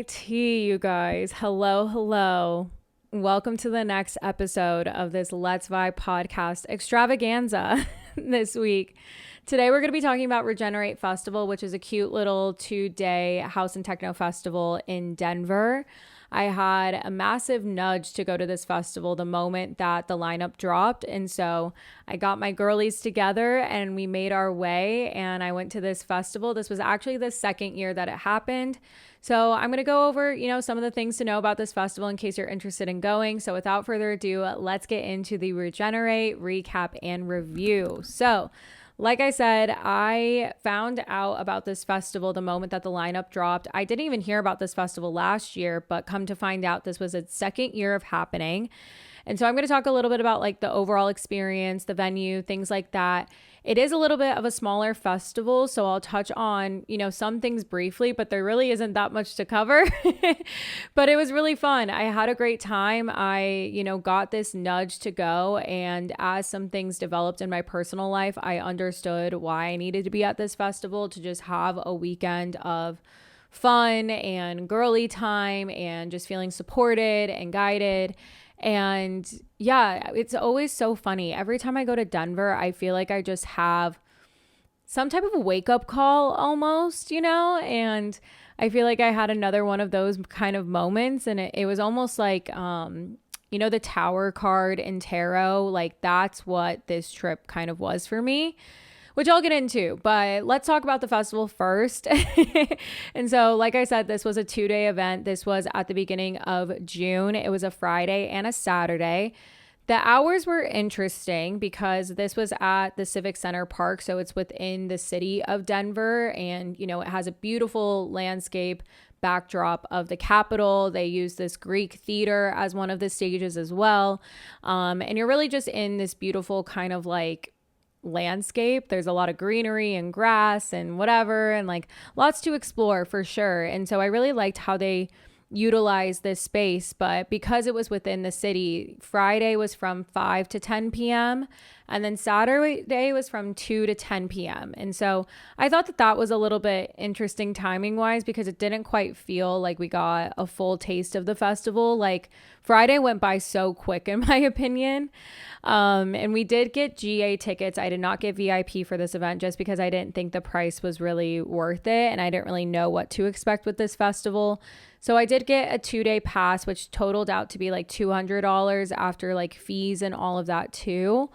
tea, you guys. Hello. Welcome to the next episode of this Let's Vibe podcast extravaganza this week. Today we're going to be talking about Regenerate Festival, which is a cute little 2-day house and techno festival in Denver. I had a massive nudge to go to this festival the moment that the lineup dropped. And so I got my girlies together and we made our way and I went to this festival. This was actually the second year that it happened. So I'm going to go over, some of the things to know about this festival in case you're interested in going. So without further ado, let's get into the Regenerate recap and review. So like I said, I found out about this festival the moment that the lineup dropped. I didn't even hear about this festival last year, but come to find out this was its second year of happening. And so I'm going to talk a little bit about like the overall experience, the venue, things like that. It is a little bit of a smaller festival, so I'll touch on, some things briefly, but there really isn't that much to cover. But it was really fun. I had a great time. I, got this nudge to go, and as some things developed in my personal life, I understood why I needed to be at this festival to just have a weekend of fun and girly time and just feeling supported and guided. And yeah, it's always so funny. Every time I go to Denver, I feel like I just have some type of a wake-up call almost, and I feel like I had another one of those kind of moments. And it was almost like, the Tower card in tarot, like that's what this trip kind of was for me, which I'll get into, but let's talk about the festival first. And so, like I said, this was a 2-day event. This was at the beginning of June. It was a Friday and a Saturday. The hours were interesting because this was at the Civic Center Park. So it's within the city of Denver, and, it has a beautiful landscape backdrop of the Capitol. They use this Greek theater as one of the stages as well. And you're really just in this beautiful kind of like landscape. There's a lot of greenery and grass and whatever, and like lots to explore for sure. And so I really liked how they utilized this space. But because it was within the city, Friday was from 5 to 10 p.m. and then Saturday was from 2 to 10 p.m. And so I thought that was a little bit interesting timing wise, because it didn't quite feel like we got a full taste of the festival. Like Friday went by so quick in my opinion. And we did get GA tickets. I did not get VIP for this event just because I didn't think the price was really worth it. And I didn't really know what to expect with this festival. So I did get a 2-day pass, which totaled out to be like $200 after like fees and all of that too.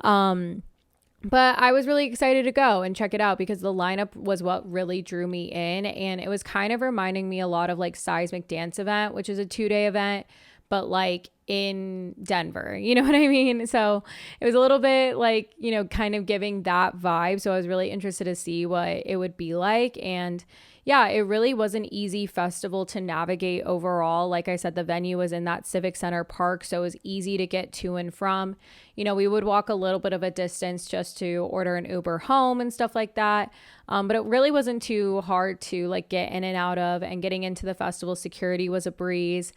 But I was really excited to go and check it out because the lineup was what really drew me in. And it was kind of reminding me a lot of like Seismic Dance Event, which is a 2-day event, but like in Denver, you know what I mean? So it was a little bit like, kind of giving that vibe. So I was really interested to see what it would be like. And yeah, it really was an easy festival to navigate overall. Like I said, the venue was in that Civic Center Park, so it was easy to get to and from. We would walk a little bit of a distance just to order an Uber home and stuff like that. But it really wasn't too hard to like get in and out of, and getting into the festival security was a breeze.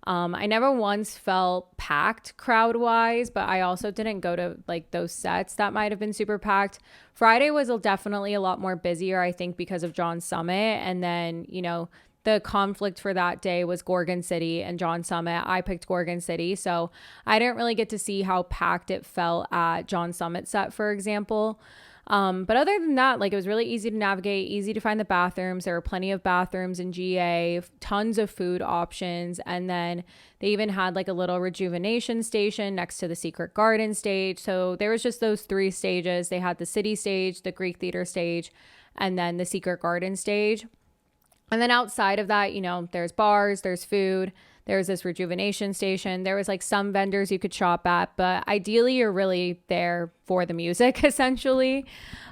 I never once felt packed crowd wise, but I also didn't go to like those sets that might have been super packed. Friday was definitely a lot more busier, I think, because of John Summit. And then, the conflict for that day was Gorgon City and John Summit. I picked Gorgon City, so I didn't really get to see how packed it felt at John Summit set, for example. But other than that, like it was really easy to navigate, easy to find the bathrooms. There were plenty of bathrooms in GA, tons of food options. And then they even had like a little rejuvenation station next to the Secret Garden stage. So there was just those 3 stages. They had the city stage, the Greek theater stage, and then the Secret Garden stage. And then outside of that, there's bars, there's food. There was this rejuvenation station. There was like some vendors you could shop at, but ideally you're really there for the music essentially.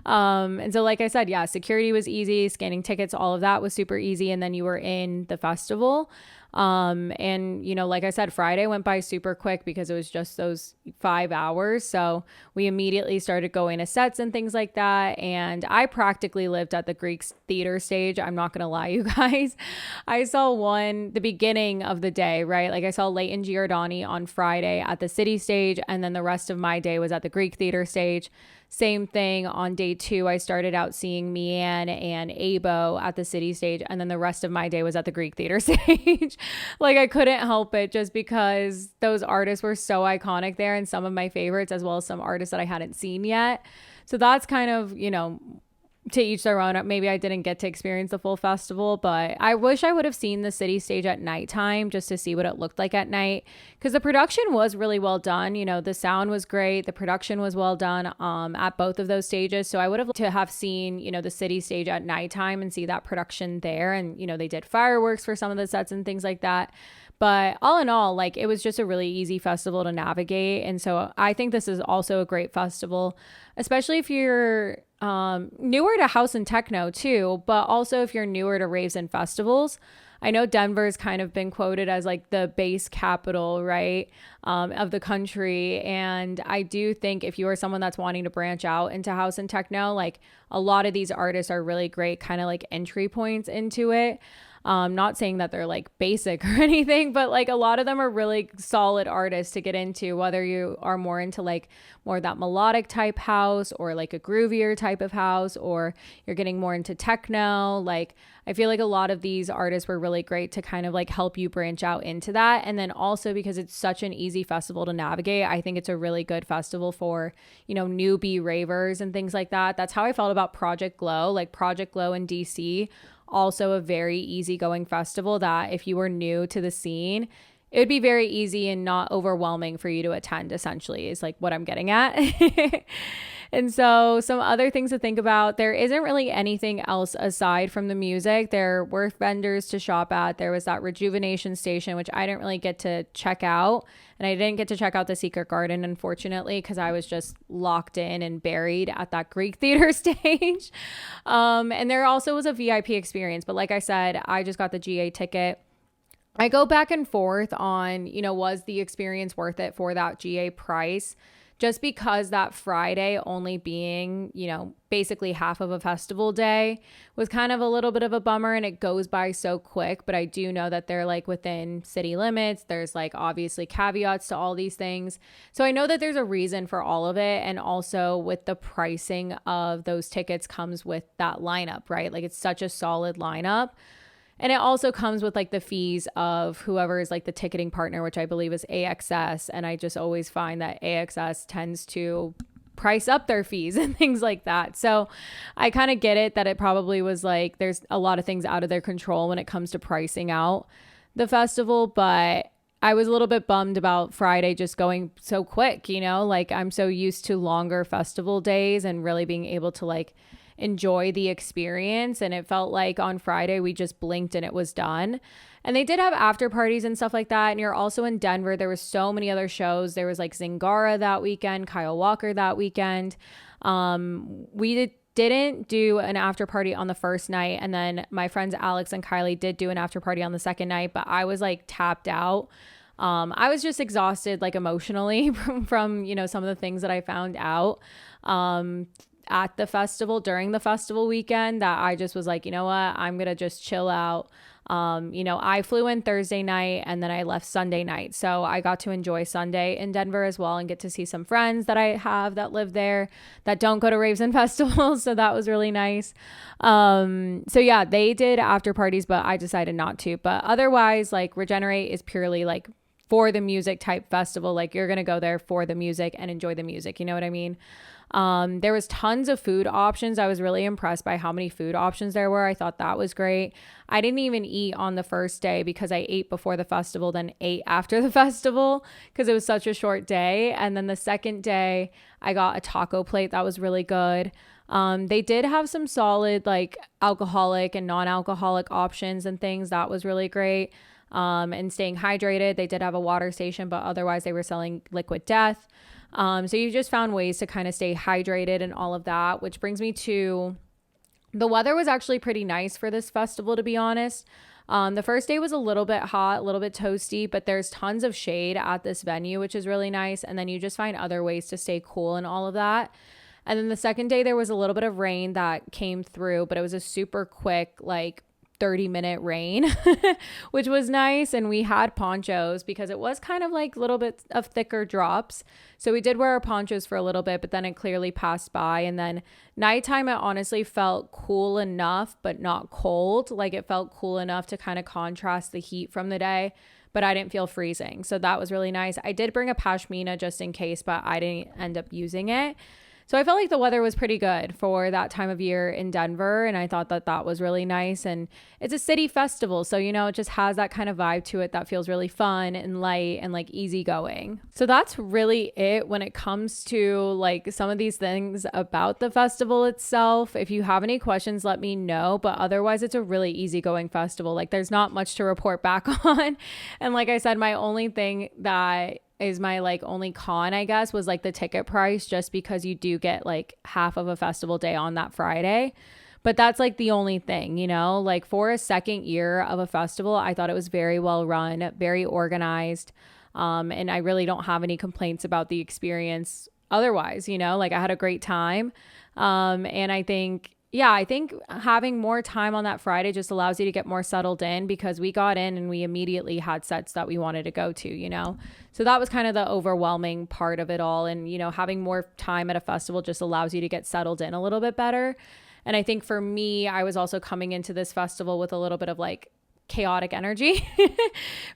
And so like I said, yeah, security was easy, scanning tickets, all of that was super easy. And then you were in the festival. And like I said, Friday went by super quick because it was just those 5 hours. So we immediately started going to sets and things like that. And I practically lived at the Greek theater stage. I'm not going to lie, you guys. I saw the beginning of the day, right? Like I saw Leighton Giordani on Friday at the city stage. And then the rest of my day was at the Greek theater stage. Same thing on day 2, I started out seeing Mian and Abo at the city stage, and then the rest of my day was at the Greek theater stage. Like, I couldn't help it just because those artists were so iconic there, and some of my favorites, as well as some artists that I hadn't seen yet. So that's kind of, to each their own. Maybe I didn't get to experience the full festival, but I wish I would have seen the city stage at nighttime just to see what it looked like at night, because the production was really well done. The sound was great, the production was well done at both of those stages. So I would have liked to have seen the city stage at nighttime and see that production there, and they did fireworks for some of the sets and things like that. But all in all, like, it was just a really easy festival to navigate. And so I think this is also a great festival, especially if you're newer to house and techno too, but also if you're newer to raves and festivals. I know Denver's kind of been quoted as like the bass capital, right, of the country. And I do think if you are someone that's wanting to branch out into house and techno, like, a lot of these artists are really great kind of like entry points into it. Not saying that they're like basic or anything, but like a lot of them are really solid artists to get into, whether you are more into like more of that melodic type house or like a groovier type of house, or you're getting more into techno. Like, I feel like a lot of these artists were really great to kind of like help you branch out into that. And then also because it's such an easy festival to navigate, I think it's a really good festival for, newbie ravers and things like that. That's how I felt about Project Glow. Like, Project Glow in DC, also a very easygoing festival that if you were new to the scene, it would be very easy and not overwhelming for you to attend, essentially, is like what I'm getting at. And so some other things to think about: there isn't really anything else aside from the music. There were vendors to shop at. There was that rejuvenation station, which I didn't really get to check out. And I didn't get to check out the Secret Garden, unfortunately, because I was just locked in and buried at that Greek theater stage. And there also was a VIP experience. But like I said, I just got the GA ticket. I go back and forth on, was the experience worth it for that GA price? Just because that Friday only being, basically half of a festival day was kind of a little bit of a bummer, and it goes by so quick. But I do know that they're like within city limits. There's like obviously caveats to all these things. So I know that there's a reason for all of it. And also with the pricing of those tickets comes with that lineup, right? Like, it's such a solid lineup. And it also comes with like the fees of whoever is like the ticketing partner, which I believe is AXS. And I just always find that AXS tends to price up their fees and things like that. So I kind of get it that it probably was like, there's a lot of things out of their control when it comes to pricing out the festival. But I was a little bit bummed about Friday just going so quick, like, I'm so used to longer festival days and really being able to like enjoy the experience. And it felt like on Friday we just blinked and it was done. And they did have after parties and stuff like that. And you're also in Denver. There was so many other shows. There was like Zingara that weekend, Kyle Walker that weekend. We didn't do an after party on the first night. And then my friends Alex and Kylie did do an after party on the second night, but I was like tapped out. I was just exhausted, like, emotionally from some of the things that I found out at the festival during the festival weekend, that I just was like, you know what, I'm gonna just chill out. I flew in Thursday night and then I left Sunday night, so I got to enjoy Sunday in Denver as well and get to see some friends that I have that live there that don't go to raves and festivals, so that was really nice. So yeah, they did after parties, but I decided not to. But otherwise, like, Regenerate is purely like for the music type festival. Like, you're gonna go there for the music and enjoy the music, you know what I mean? There was tons of food options. I was really impressed by how many food options there were. I thought that was great. I didn't even eat on the first day because I ate before the festival, then ate after the festival because it was such a short day. And then the second day I got a taco plate that was really good. They did have some solid like alcoholic and non-alcoholic options and things. That was really great. And staying hydrated. They did have a water station, but otherwise they were selling Liquid Death. So you just found ways to kind of stay hydrated and all of that, which brings me to the weather was actually pretty nice for this festival, to be honest. The first day was a little bit hot, a little bit toasty, but there's tons of shade at this venue, which is really nice. And then you just find other ways to stay cool and all of that. And then the second day there was a little bit of rain that came through, but it was a super quick, like, 30-minute rain, which was nice. And we had ponchos because it was kind of like a little bit of thicker drops. So we did wear our ponchos for a little bit, but then it clearly passed by. And then nighttime, it honestly felt cool enough, but not cold. Like it felt cool enough to kind of contrast the heat from the day, but I didn't feel freezing. So that was really nice. I did bring a pashmina just in case, but I didn't end up using it. So I felt like the weather was pretty good for that time of year in Denver. And I thought that that was really nice. And it's a city festival. So, you know, it just has that kind of vibe to it that feels really fun and light and like easygoing. So that's really it when it comes to like some of these things about the festival itself. If you have any questions, let me know. But otherwise, it's a really easygoing festival. Like there's not much to report back on. And like I said, my only thing that is my like only con, I guess, was like the ticket price, just because you do get like half of a festival day on that Friday. But that's like the only thing, you know, like for a second year of a festival, I thought it was very well run, very organized. And I really don't have any complaints about the experience otherwise, you know, like I had a great time. And I think having more time on that Friday just allows you to get more settled in, because we got in and we immediately had sets that we wanted to go to, you know? So that was kind of the overwhelming part of it all. And, you know, having more time at a festival just allows you to get settled in a little bit better. And I think for me, I was also coming into this festival with a little bit of like chaotic energy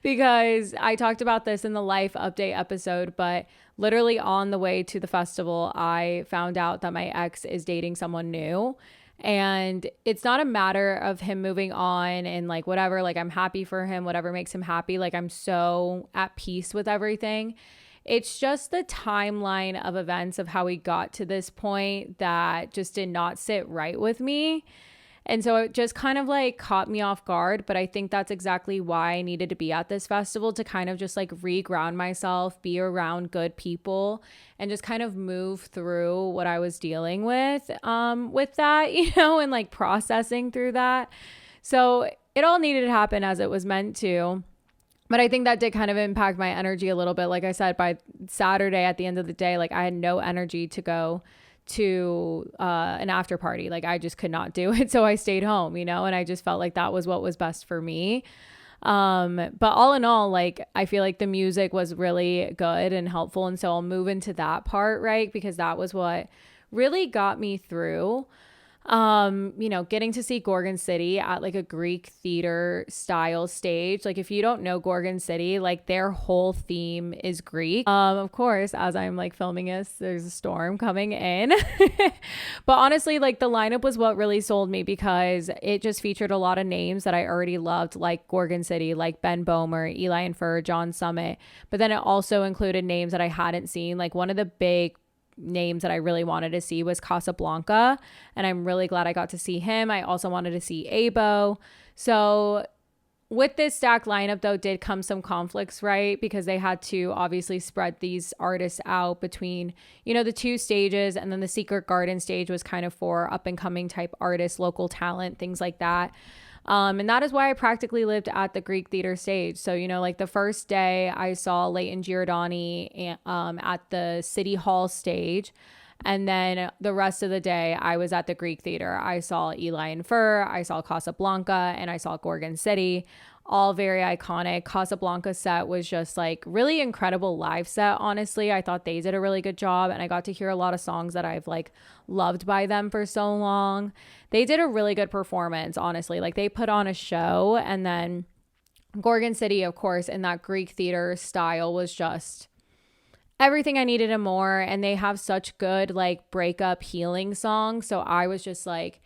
because I talked about this in the life update episode, but literally on the way to the festival, I found out that my ex is dating someone new. And it's not a matter of him moving on and like whatever, like I'm happy for him, whatever makes him happy. Like I'm so at peace with everything. It's just the timeline of events of how we got to this point that just did not sit right with me. And so it just kind of like caught me off guard. But I think that's exactly why I needed to be at this festival, to kind of just like re-ground myself, be around good people, and just kind of move through what I was dealing with that, you know, and like processing through that. So it all needed to happen as it was meant to. But I think that did kind of impact my energy a little bit. Like I said, by Saturday at the end of the day, like I had no energy to go to an after party. Like I just could not do it. So I stayed home, you know, and I just felt like that was what was best for me. But all in all, like I feel like the music was really good and helpful. And so I'll move into that part, right? Because that was what really got me through. You know, getting to see Gorgon City at like a Greek theater style stage. Like if you don't know Gorgon City, like their whole theme is Greek. Of course, as I'm like filming this, there's a storm coming in. But honestly, like the lineup was what really sold me, because it just featured a lot of names that I already loved, like Gorgon City, like Ben Bomer, Eli and Fur, John Summit. But then it also included names that I hadn't seen. Like one of the big names that I really wanted to see was Casablanca, and I'm really glad I got to see him. I also wanted to see Abo. So with this stacked lineup though did come some conflicts, right? Because they had to obviously spread these artists out between, you know, the two stages, and then the Secret Garden stage was kind of for up and coming type artists, local talent, things like that. And that is why I practically lived at the Greek theater stage. So, you know, like the first day I saw Leighton Giordani at the City Hall stage. And then the rest of the day I was at the Greek theater. I saw Eli and Fur, I saw Casablanca, and I saw Gorgon City. All very iconic. Casablanca set was just like really incredible live set. Honestly, I thought they did a really good job, and I got to hear a lot of songs that I've like loved by them for so long. They did a really good performance, honestly. Like they put on a show. And then Gorgon City, of course, in that Greek theater style was just everything I needed and more. And they have such good like breakup healing songs. So I was just like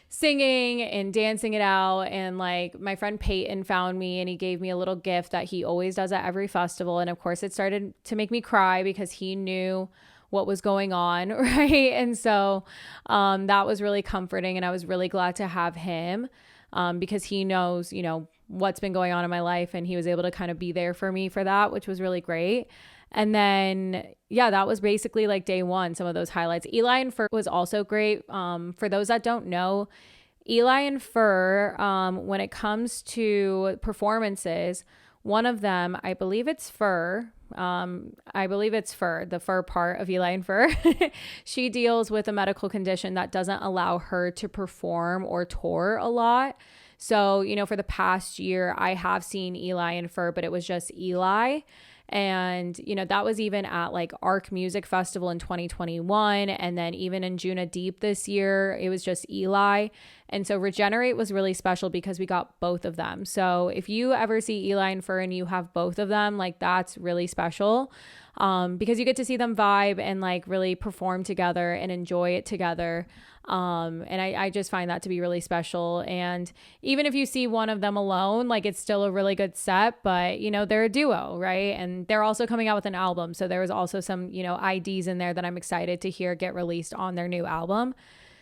singing and dancing it out. And like my friend Peyton found me and he gave me a little gift that he always does at every festival. And of course it started to make me cry because he knew what was going on, right? And so that was really comforting, and I was really glad to have him because he knows, you know, what's been going on in my life, and he was able to kind of be there for me for that, which was really great. And then, yeah, that was basically like day one, some of those highlights. Eli and Fur was also great. For those that don't know, Eli and Fur, when it comes to performances, one of them, I believe it's Fur. The Fur part of Eli and Fur. She deals with a medical condition that doesn't allow her to perform or tour a lot. So, for the past year, I have seen Eli and Fur, but it was just Eli. And, that was even at like Arc Music Festival in 2021. And then even in Juna Deep this year, it was just Eli. And so Regenerate was really special because we got both of them. So if you ever see Eli and Fur and you have both of them, like that's really special. Because you get to see them vibe and like really perform together and enjoy it together. And I just find that to be really special. And even if you see one of them alone, like it's still a really good set, but they're a duo, right? And they're also coming out with an album. So there was also some, IDs in there that I'm excited to hear get released on their new album.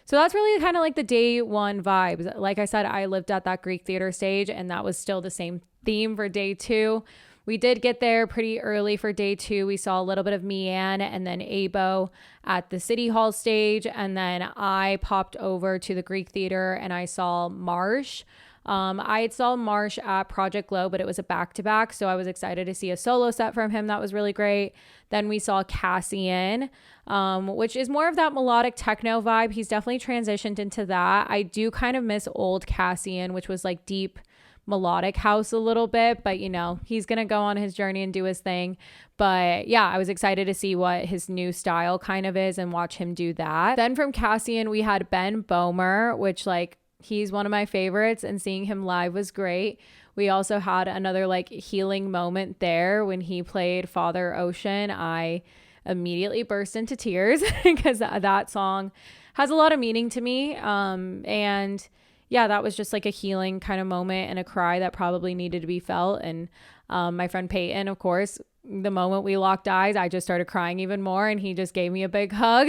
So that's really kind of like the day one vibes. Like I said, I lived at that Greek theater stage and that was still the same theme for day two. We did get there pretty early for day two. We saw a little bit of Mian and then Abo at the City Hall stage. And then I popped over to the Greek Theater and I saw Marsh. I had saw Marsh at Project Glow, but it was a back-to-back. So I was excited to see a solo set from him. That was really great. Then we saw Cassian, which is more of that melodic techno vibe. He's definitely transitioned into that. I do kind of miss old Cassian, which was like deep melodic house a little bit, but he's gonna go on his journey and do his thing. But yeah, I was excited to see what his new style kind of is and watch him do that. Then from Cassian we had Ben Bomer, which like he's one of my favorites, and seeing him live was great. We also had another like healing moment there when he played Father Ocean. I immediately burst into tears because that song has a lot of meaning to me, and yeah, that was just like a healing kind of moment and a cry that probably needed to be felt. And my friend Peyton, of course, the moment we locked eyes, I just started crying even more and he just gave me a big hug.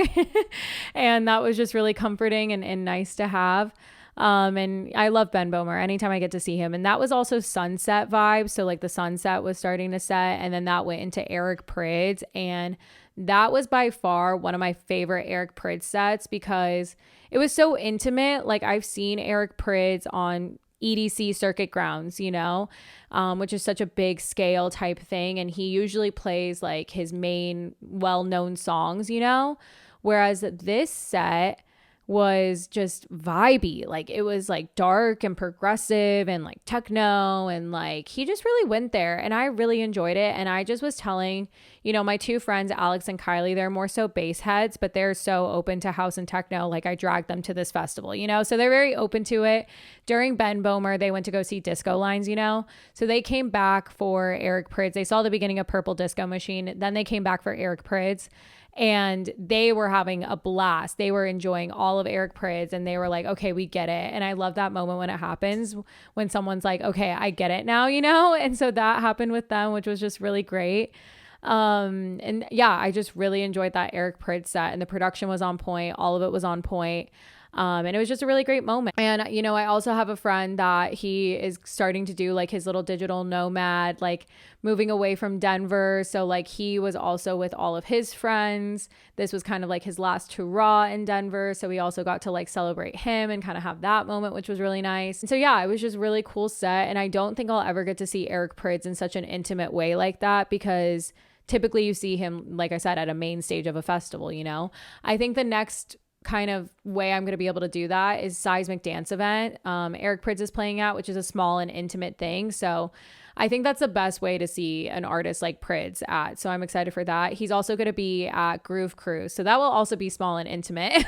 And that was just really comforting and nice to have. And I love Ben Bomer anytime I get to see him. And that was also sunset vibes. So like the sunset was starting to set, and then that went into Eric Prydz. And that was by far one of my favorite Eric Prydz sets because it was so intimate. Like I've seen Eric Prydz on EDC circuit grounds, which is such a big scale type thing. And he usually plays like his main well-known songs, whereas this set was just vibey. Like it was like dark and progressive and like techno, and like he just really went there and I really enjoyed it. And I just was telling, my two friends, Alex and Kylie, they're more so bass heads, but they're so open to house and techno. Like I dragged them to this festival, so they're very open to it. During Ben Bomer, they went to go see Disco Lines, so they came back for Eric Prydz. They saw the beginning of Purple Disco Machine. Then they came back for Eric Prydz. And they were having a blast. They were enjoying all of Eric Prydz and they were like, okay, we get it. And I love that moment when it happens, when someone's like, okay, I get it now, And so that happened with them, which was just really great. And yeah, I just really enjoyed that Eric Prydz set, and the production was on point. All of it was on point. And it was just a really great moment. And, I also have a friend that he is starting to do like his little digital nomad, like moving away from Denver. So like he was also with all of his friends. This was kind of like his last hurrah in Denver. So we also got to like celebrate him and kind of have that moment, which was really nice. And so yeah, it was just really cool set. And I don't think I'll ever get to see Eric Prydz in such an intimate way like that, because typically you see him, like I said, at a main stage of a festival, I think the next kind of way I'm going to be able to do that is Seismic Dance Event. Eric Prydz is playing at, which is a small and intimate thing. So I think that's the best way to see an artist like Prydz at. So I'm excited for that. He's also going to be at Groove Cruise. So that will also be small and intimate.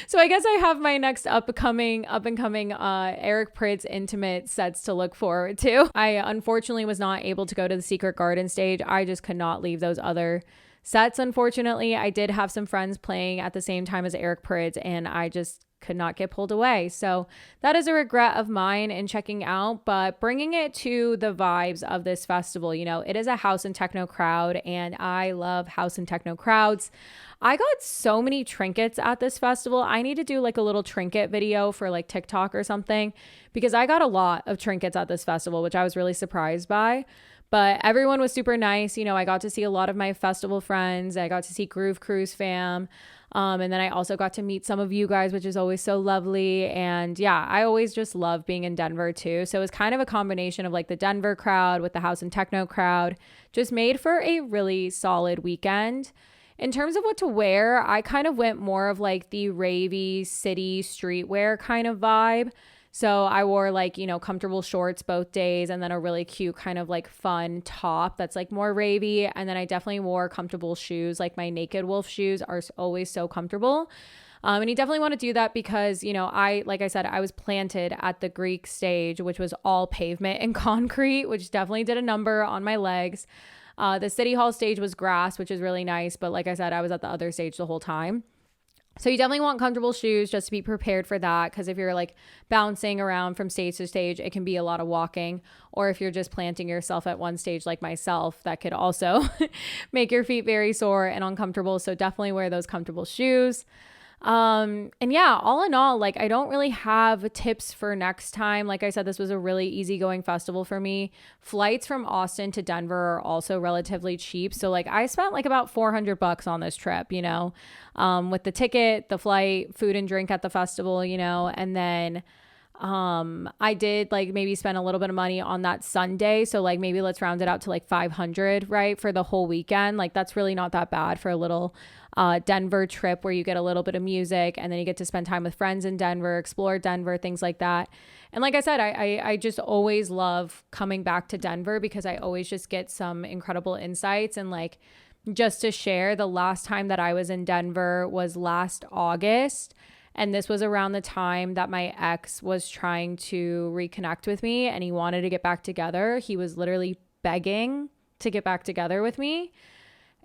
So I guess I have my next up and coming Eric Prydz intimate sets to look forward to. I unfortunately was not able to go to the Secret Garden stage. I just could not leave those other sets. Unfortunately, I did have some friends playing at the same time as Eric Prydz, and I just could not get pulled away. So that is a regret of mine in checking out, but bringing it to the vibes of this festival, it is a house and techno crowd, and I love house and techno crowds. I got so many trinkets at this festival. I need to do like a little trinket video for like TikTok or something, because I got a lot of trinkets at this festival, which I was really surprised by. But everyone was super nice. I got to see a lot of my festival friends. I got to see Groove Cruise fam. And then I also got to meet some of you guys, which is always so lovely. And yeah, I always just love being in Denver too. So it was kind of a combination of like the Denver crowd with the house and techno crowd, just made for a really solid weekend. In terms of what to wear, I kind of went more of like the ravey city streetwear kind of vibe. So I wore like, comfortable shorts both days, and then a really cute kind of like fun top that's like more ravey. And then I definitely wore comfortable shoes. Like my Naked Wolf shoes are always so comfortable. And you definitely want to do that because, like I said, I was planted at the Greek stage, which was all pavement and concrete, which definitely did a number on my legs. The City Hall stage was grass, which is really nice. But like I said, I was at the other stage the whole time. So you definitely want comfortable shoes just to be prepared for that. Because if you're like bouncing around from stage to stage, it can be a lot of walking. Or if you're just planting yourself at one stage like myself, that could also make your feet very sore and uncomfortable. So definitely wear those comfortable shoes. And yeah, all in all, like I don't really have tips for next time. Like I said, this was a really easygoing festival for me. Flights from Austin to Denver are also relatively cheap. So like I spent like about $400 on this trip, with the ticket, the flight, food and drink at the festival, and then I did like maybe spend a little bit of money on that Sunday. So like maybe let's round it out to like 500, right? For the whole weekend. Like that's really not that bad for a little Denver trip where you get a little bit of music and then you get to spend time with friends in Denver, explore Denver, things like that. And like I said, I just always love coming back to Denver because I always just get some incredible insights. And like just to share, the last time that I was in Denver was last August. And this was around the time that my ex was trying to reconnect with me and he wanted to get back together. He was literally begging to get back together with me.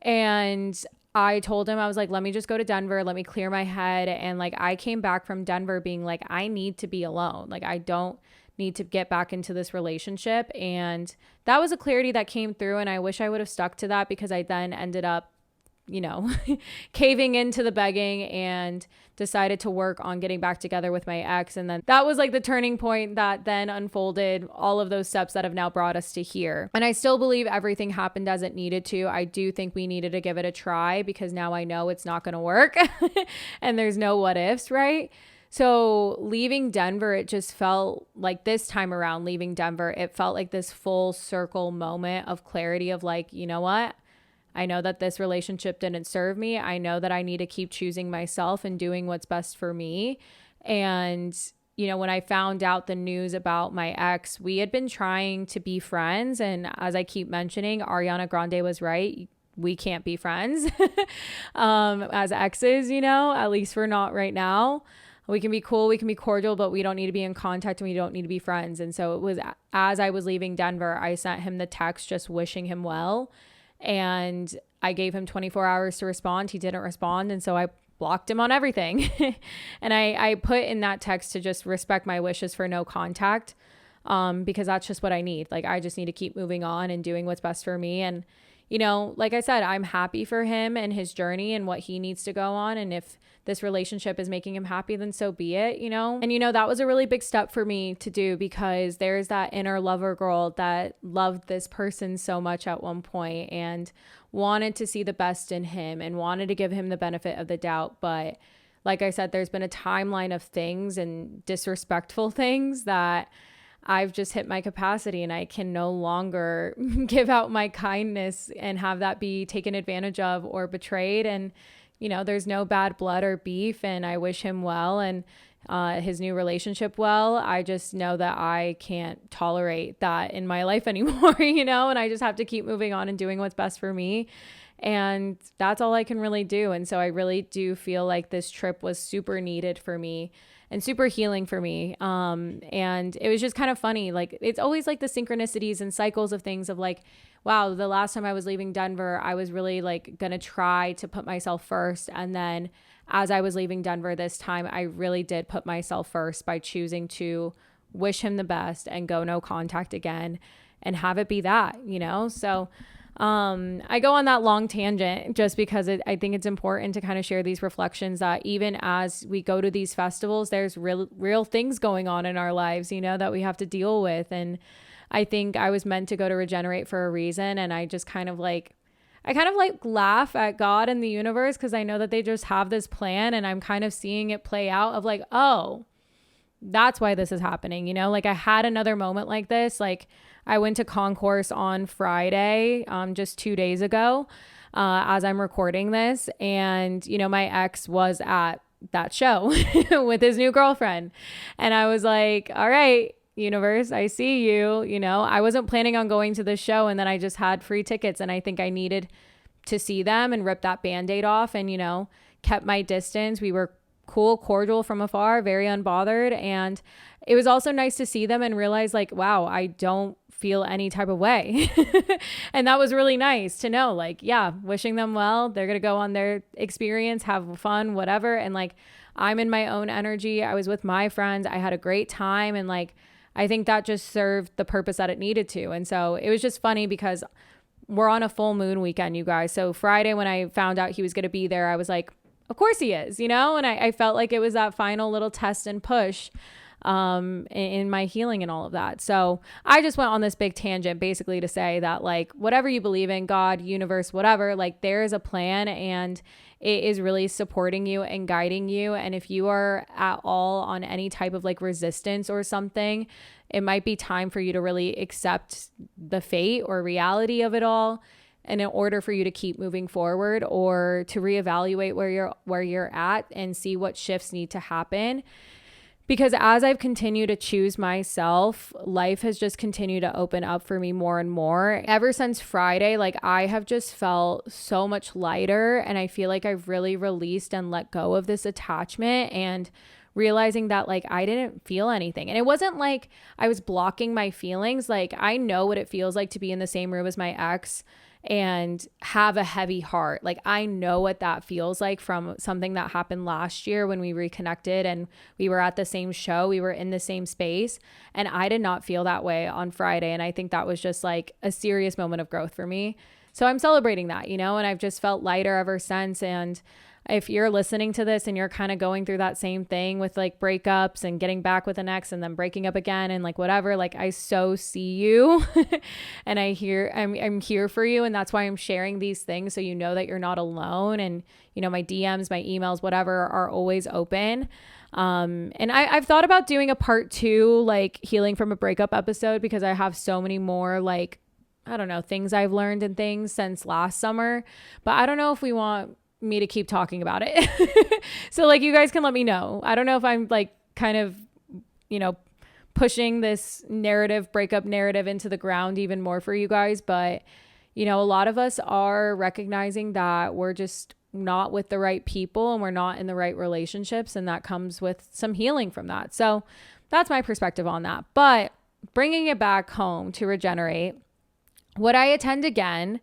And I told him, I was like, let me just go to Denver. Let me clear my head. And like, I came back from Denver being like, I need to be alone. Like, I don't need to get back into this relationship. And that was a clarity that came through. And I wish I would have stuck to that because I then ended up caving into the begging and decided to work on getting back together with my ex. And then that was like the turning point that then unfolded all of those steps that have now brought us to here. And I still believe everything happened as it needed to. I do think we needed to give it a try because now I know it's not going to work and there's no what ifs, right? So leaving Denver, it just felt like this time around leaving Denver, it felt like this full circle moment of clarity of like, you know what? I know that this relationship didn't serve me. I know that I need to keep choosing myself and doing what's best for me. And, when I found out the news about my ex, we had been trying to be friends. And as I keep mentioning, Ariana Grande was right. We can't be friends as exes, at least we're not right now. We can be cool, we can be cordial, but we don't need to be in contact and we don't need to be friends. And so it was as I was leaving Denver, I sent him the text just wishing him well. And I gave him 24 hours to respond. He didn't respond. And so I blocked him on everything. And I put in that text to just respect my wishes for no contact because that's just what I need. Like, I just need to keep moving on and doing what's best for me. And, like I said, I'm happy for him and his journey and what he needs to go on. And if this relationship is making him happy, then so be it, And, that was a really big step for me to do because there's that inner lover girl that loved this person so much at one point and wanted to see the best in him and wanted to give him the benefit of the doubt. But like I said, there's been a timeline of things and disrespectful things that I've just hit my capacity and I can no longer give out my kindness and have that be taken advantage of or betrayed. And, there's no bad blood or beef and I wish him well and his new relationship well. I just know that I can't tolerate that in my life anymore, and I just have to keep moving on and doing what's best for me. And that's all I can really do. And so I really do feel like this trip was super needed for me and super healing for me. And it was just kind of funny. Like, it's always like the synchronicities and cycles of things of like, wow, the last time I was leaving Denver, I was really like going to try to put myself first. And then as I was leaving Denver this time, I really did put myself first by choosing to wish him the best and go no contact again and have it be that, So I go on that long tangent just because I think it's important to kind of share these reflections that even as we go to these festivals, there's real things going on in our lives, that we have to deal with. And I think I was meant to go to Regenerate for a reason. And I just kind of like laugh at God and the universe because I know that they just have this plan and I'm kind of seeing it play out of like, oh, that's why this is happening. Like I had another moment like this. Like I went to Concourse on Friday, just 2 days ago, as I'm recording this. And, my ex was at that show with his new girlfriend. And I was like, all right, universe, I see you. You know, I wasn't planning on going to the show, and then I just had free tickets, and I think I needed to see them and rip that Band-Aid off, and, you know, kept my distance. We were cool, cordial from afar, very unbothered. And it was also nice to see them and realize like, wow, I don't feel any type of way. And that was really nice to know, like, yeah, wishing them well. They're going to go on their experience, have fun, whatever. And like, I'm in my own energy. I was with my friends. I had a great time. And like, I think that just served the purpose that it needed to. And so it was just funny because we're on a full moon weekend, you guys. So Friday, when I found out he was going to be there, I was like, of course he is, you know? And I felt like it was that final little test and push in my healing and all of that. So I just went on this big tangent basically to say that like, whatever you believe in, God, universe, whatever, like there is a plan, and it is really supporting you and guiding you. And if you are at all on any type of like resistance or something, it might be time for you to really accept the fate or reality of it all, and in order for you to keep moving forward, or to reevaluate where you're at and see what shifts need to happen. Because as I've continued to choose myself, life has just continued to open up for me more and more. Ever since Friday, like I have just felt so much lighter, and I feel like I've really released and let go of this attachment, and realizing that like I didn't feel anything. And it wasn't like I was blocking my feelings. Like I know what it feels like to be in the same room as my ex and have a heavy heart. Like I know what that feels like from something that happened last year when we reconnected and we were at the same show, we were in the same space, and I did not feel that way on Friday. And I think that was just like a serious moment of growth for me. So I'm celebrating that, you know, and I've just felt lighter ever since. And if you're listening to this and you're kind of going through that same thing with like breakups and getting back with an ex and then breaking up again and like whatever, like I so see you and I'm here for you. And that's why I'm sharing these things, so you know that you're not alone. And, you know, my DMs, my emails, whatever are always open. And I've thought about doing a part 2, like healing from a breakup episode, because I have so many more like, I don't know, things I've learned and things since last summer, but I don't know if we want me to keep talking about it. So like, you guys can let me know. I don't know if I'm like kind of, you know, pushing this breakup narrative into the ground even more for you guys. But, you know, a lot of us are recognizing that we're just not with the right people and we're not in the right relationships. And that comes with some healing from that. So that's my perspective on that. But bringing it back home to Regenerate, would I attend again?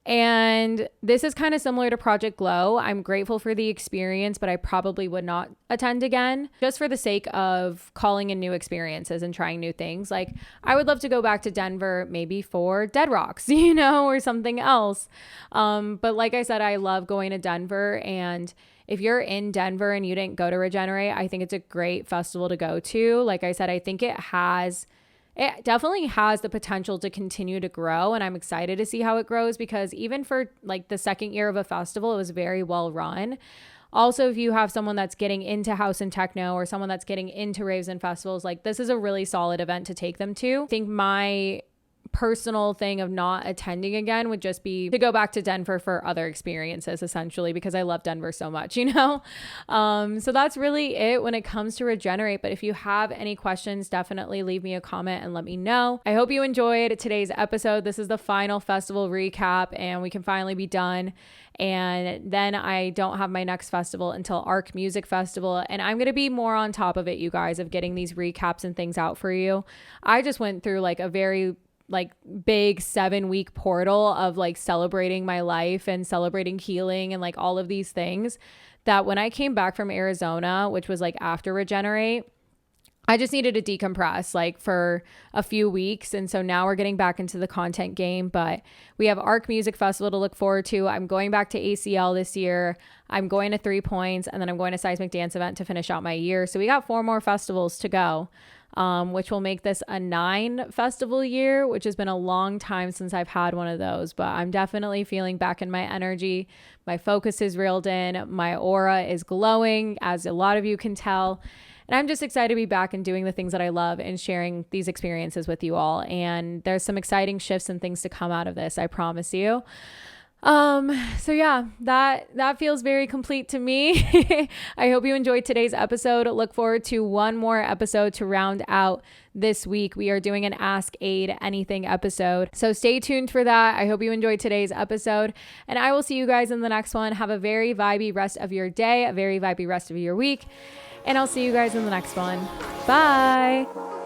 And this is kind of similar to Project Glow. I'm grateful for the experience, but I probably would not attend again, just for the sake of calling in new experiences and trying new things. Like I would love to go back to Denver, maybe for Dead Rocks, you know, or something else. But like I said, I love going to Denver. And if you're in Denver and you didn't go to Regenerate, I think it's a great festival to go to. Like I said, I think it definitely has the potential to continue to grow, and I'm excited to see how it grows, because even for like the second year of a festival, it was very well run. Also, if you have someone that's getting into house and techno, or someone that's getting into raves and festivals, like this is a really solid event to take them to. I think my personal thing of not attending again would just be to go back to Denver for other experiences, essentially, because I love Denver so much, you know? So that's really it when it comes to Regenerate. But if you have any questions, definitely leave me a comment and let me know. I hope you enjoyed today's episode. This is the final festival recap, and we can finally be done. And then I don't have my next festival until Arc Music Festival. And I'm going to be more on top of it, you guys, of getting these recaps and things out for you. I just went through like a very big 7-week portal of like celebrating my life and celebrating healing and like all of these things, that when I came back from Arizona, which was like after Regenerate, I just needed to decompress like for a few weeks. And so now we're getting back into the content game, but we have Arc Music Festival to look forward to. I'm going back to ACL this year. I'm going to 3 Points, and then I'm going to Seismic Dance Event to finish out my year. So we got 4 more festivals to go. Which will make this a 9 festival year, which has been a long time since I've had one of those, but I'm definitely feeling back in my energy. My focus is reeled in. My aura is glowing, as a lot of you can tell. And I'm just excited to be back and doing the things that I love and sharing these experiences with you all. And there's some exciting shifts and things to come out of this, I promise you. So yeah, that feels very complete to me. I hope you enjoyed today's episode. Look forward to one more episode to round out this week. We are doing an Ask Aid Anything episode. So stay tuned for that. I hope you enjoyed today's episode, and I will see you guys in the next one. Have a very vibey rest of your day, a very vibey rest of your week, and I'll see you guys in the next one. Bye.